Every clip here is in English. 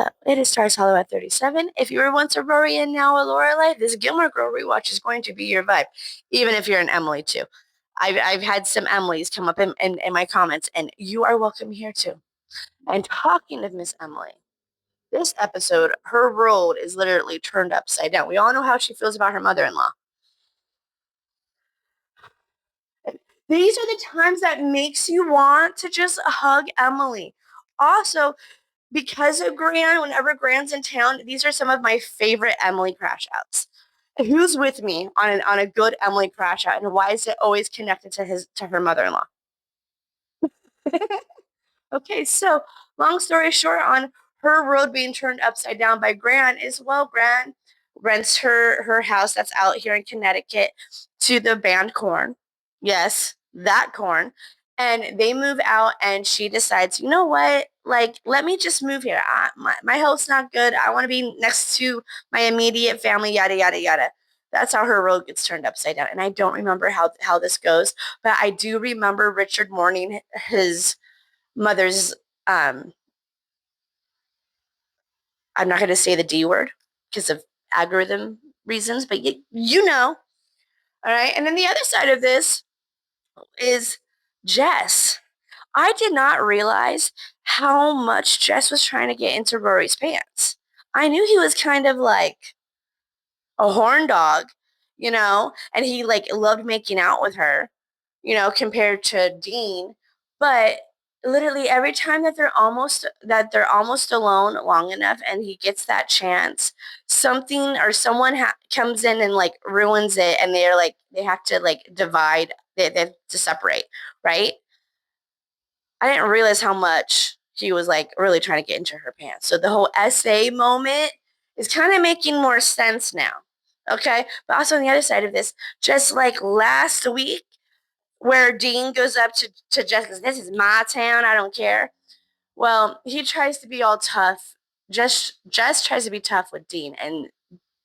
up? It is Stars Hollow at 37. If you were once a Rory and now a Lorelai, this Gilmore Girl rewatch is going to be your vibe, even if you're an Emily too. I've had some Emilys come up in my comments, and you are welcome here too. And talking of Miss Emily, this episode, her world is literally turned upside down. We all know how she feels about her mother-in-law. These are the times that makes you want to just hug Emily. Also, because of Gran, whenever Gran's in town, these are some of my favorite Emily crash outs. Who's with me on a good Emily crash out, and why is it always connected to her mother-in-law? Okay, so long story short, on her world being turned upside down by Gran is, well, Gran rents her house that's out here in Connecticut to the band Corn. Yes, that Corn. And they move out, and she decides, you know what? Like, let me just move here. My health's not good. I want to be next to my immediate family, yada, yada, yada. That's how her world gets turned upside down. And I don't remember how this goes, but I do remember Richard mourning his mother's um I'm not going to say the D word because of algorithm reasons, but you know. All right. And then the other side of this is Jess. I did not realize how much Jess was trying to get into Rory's pants. I knew he was kind of like a horn dog, and he like loved making out with her, compared to Dean. But literally every time that they're almost alone long enough and he gets that chance, something or someone comes in and like ruins it, and they're like they have to like divide, they have to separate, right? I didn't realize how much he was like really trying to get into her pants. So the whole essay moment is kind of making more sense now. Okay. But also on the other side of this, just like last week, where Dean goes up to Jessica, this is my town, I don't care. Well, he tries to be all tough. Jess tries to be tough with Dean, and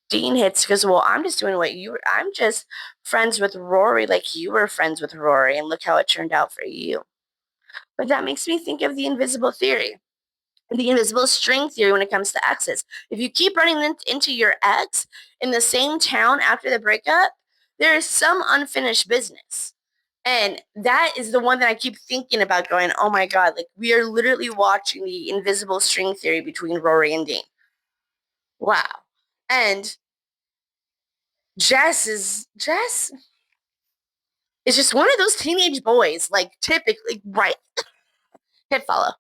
Dean hits because, well, I'm just doing what you were. I'm just friends with Rory, like you were friends with Rory, and look how it turned out for you. But that makes me think of the invisible theory, the invisible string theory when it comes to exes. If you keep running into your ex in the same town after the breakup, there is some unfinished business. And that is the one that I keep thinking about, going, oh my God, like we are literally watching the invisible string theory between Rory and Dean. Wow. And Jess is just one of those teenage boys, like typically, right. Hit follow.